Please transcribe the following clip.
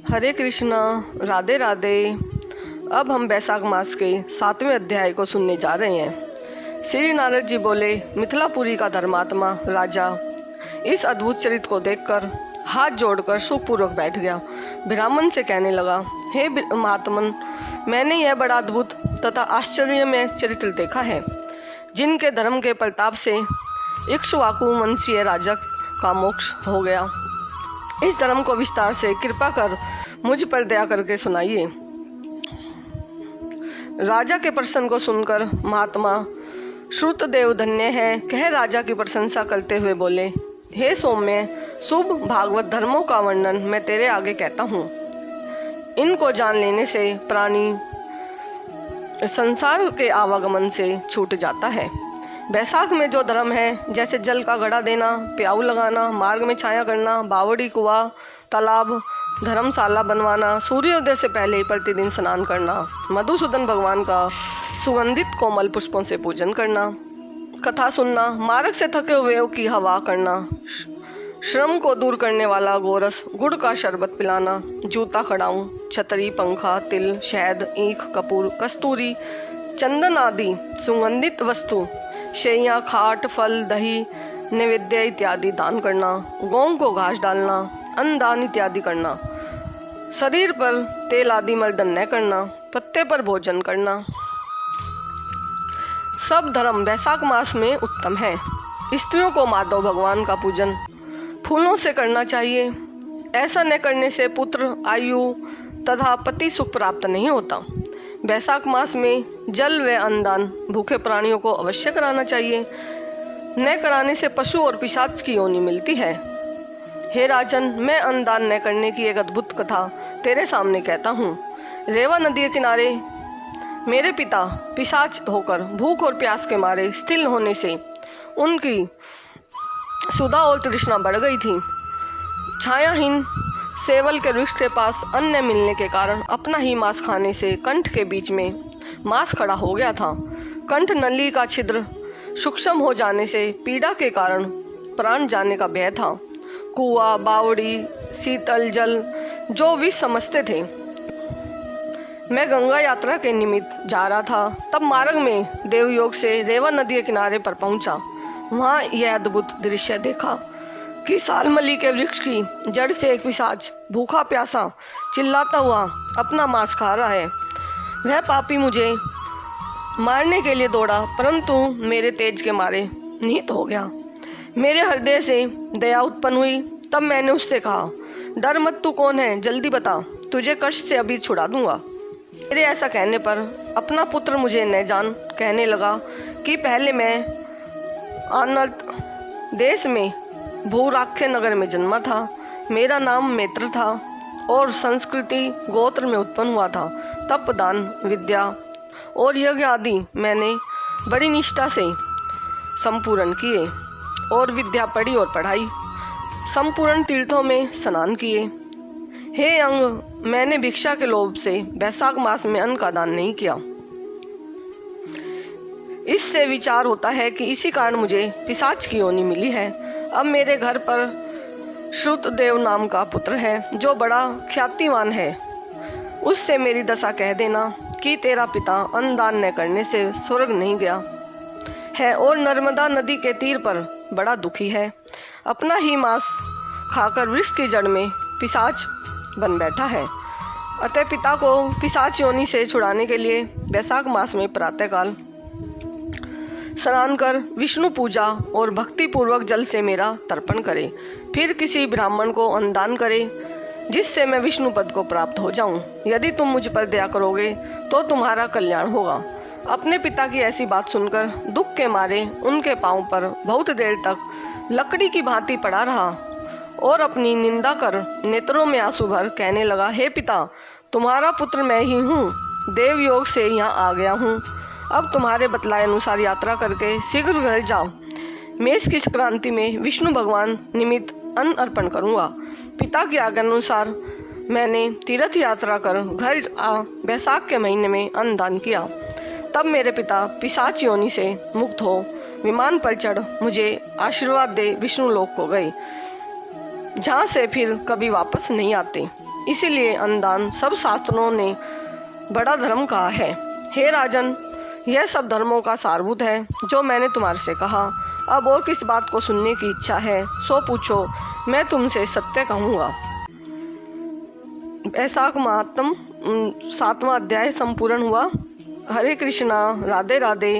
हरे कृष्णा, राधे राधे। अब हम बैसाख मास के 7वें अध्याय को सुनने जा रहे हैं। श्री नारद जी बोले, मिथिलापुरी का धर्मात्मा राजा इस अद्भुत चरित्र को देखकर हाथ जोड़कर सुखपूर्वक बैठ गया। ब्राह्मण से कहने लगा, हे महात्मन, मैंने यह बड़ा अद्भुत तथा आश्चर्यमय चरित्र देखा है, जिनके धर्म के प्रताप से इक्ष्वाकु वंशीय राजा का मोक्ष हो गया। इस धर्म को विस्तार से कृपा कर मुझ पर दया करके सुनाइए। राजा के प्रश्न को सुनकर महात्मा श्रुतदेव धन्य है कह राजा की प्रशंसा करते हुए बोले, हे सौम्य, शुभ भागवत धर्मों का वर्णन मैं तेरे आगे कहता हूँ। इनको जान लेने से प्राणी संसार के आवागमन से छूट जाता है। बैसाख में जो धर्म है, जैसे जल का घड़ा देना, प्याऊ लगाना, मार्ग में छाया करना, बावड़ी, कुआं, तालाब, धर्मशाला बनवाना, सूर्योदय से पहले ही प्रतिदिन स्नान करना, मधुसूदन भगवान का सुगंधित कोमल पुष्पों से पूजन करना, कथा सुनना, मार्ग से थके हुए की हवा करना, श्रम को दूर करने वाला गोरस, गुड़ का शरबत पिलाना, जूता खड़ाऊं, छतरी, पंखा, तिल, शहद, ईख, कपूर, कस्तूरी, चंदन आदि सुगंधित वस्तु, शैया, खाट, फल, दही, नैवेद्य इत्यादि दान करना, गौं को घास डालना, अन्नदान इत्यादि करना, शरीर पर तेल आदि मर्दन न करना, पत्ते पर भोजन करना। सब धर्म बैसाख मास में उत्तम है। स्त्रियों को माधव भगवान का पूजन फूलों से करना चाहिए। ऐसा न करने से पुत्र, आयु तथा पति सुख प्राप्त नहीं होता। बैसाख मास में जल व अन्नदान भूखे प्राणियों को अवश्य कराना चाहिए। न कराने से पशु और पिशाच की योनि मिलती है। हे राजन, मैं अन्नदान न करने की एक अद्भुत कथा तेरे सामने कहता हूँ। रेवा नदी के किनारे मेरे पिता पिशाच होकर भूख और प्यास के मारे स्थिर होने से उनकी सुधा और तृष्णा बढ़ गई थी। छायाहीन सेवल के वृक्ष के पास अन्न मिलने के कारण अपना ही मांस खाने से कंठ के बीच में मांस खड़ा हो गया था। कंठ नली का छिद्र सूक्ष्म हो जाने से पीड़ा के कारण प्राण जाने का भय था। कुआं, बावड़ी, शीतल जल जो विष समझते थे। मैं गंगा यात्रा के निमित्त जा रहा था, तब मार्ग में देवयोग से रेवा नदी के किनारे पर पहुंचा। वहां यह अद्भुत दृश्य देखा कि सालमली के वृक्ष की जड़ से एक पिशाच भूखा प्यासा चिल्लाता हुआ अपना मांस खा रहा है। वह पापी मुझे मारने के लिए दौड़ा, परंतु मेरे तेज के मारे निहत हो गया। मेरे हृदय से दया उत्पन्न हुई। तब मैंने उससे कहा, डर मत, तू कौन है, जल्दी बता, तुझे कष्ट से अभी छुड़ा दूंगा। मेरे ऐसा कहने पर अपना पुत्र मुझे न जान कहने लगा कि पहले मैं अनर्त देश में भूराख्य नगर में जन्मा था। मेरा नाम मैत्र था और संस्कृति गोत्र में उत्पन्न हुआ था। तप, दान, विद्या और यज्ञ आदि मैंने बड़ी निष्ठा से संपूर्ण किए और विद्या पढ़ी और पढ़ाई। संपूर्ण तीर्थों में स्नान किए। हे अंग, मैंने भिक्षा के लोभ से बैसाख मास में अन्न का दान नहीं किया। इससे विचार होता है कि इसी कारण मुझे पिशाच की योनि मिली है। अब मेरे घर पर श्रुतदेव नाम का पुत्र है, जो बड़ा ख्यातिवान है। उससे मेरी दशा कह देना कि तेरा पिता अन्नदान न करने से स्वर्ग नहीं गया है और नर्मदा नदी के तीर पर बड़ा दुखी है। अपना ही मांस खाकर वृक्ष की जड़ में पिशाच बन बैठा है। अतः पिता को पिशाच योनि से छुड़ाने के लिए बैसाख मास में प्रातःकाल स्नान कर विष्णु पूजा और भक्ति पूर्वक जल से मेरा तर्पण करे। फिर किसी ब्राह्मण को अन्नदान करे, जिससे मैं विष्णु पद को प्राप्त हो जाऊं। यदि तुम मुझ पर दया करोगे तो तुम्हारा कल्याण होगा। अपने पिता की ऐसी बात सुनकर दुख के मारे उनके पांव पर बहुत देर तक लकड़ी की भांति पड़ा रहा और अपनी निंदा कर नेत्रों में आंसू भर कहने लगा, हे पिता, तुम्हारा पुत्र मैं ही हूँ। देवयोग से यहाँ आ गया हूँ। अब तुम्हारे बतलाए अनुसार यात्रा करके शीघ्र घर जाओ। मेष की संक्रांति में विष्णु भगवान निमित्त अन्न अर्पण करूँगा। पिता की आज्ञा अनुसार मैंने तीर्थ यात्रा कर घर आ बैसाख के महीने में अन्नदान किया। तब मेरे पिता पिशाच योनि से मुक्त हो विमान पर चढ़ मुझे आशीर्वाद दे विष्णु लोक को गए, जहाँ से फिर कभी वापस नहीं आते। इसीलिए अन्नदान सब शास्त्रों ने बड़ा धर्म कहा है। हे राजन, यह सब धर्मों का सारभूत है जो मैंने तुम्हारे से कहा। अब और किस बात को सुनने की इच्छा है सो पूछो, मैं तुमसे सत्य कहूँगा। वैशाख महात्म 7वां अध्याय संपूर्ण हुआ। हरे कृष्णा, राधे राधे।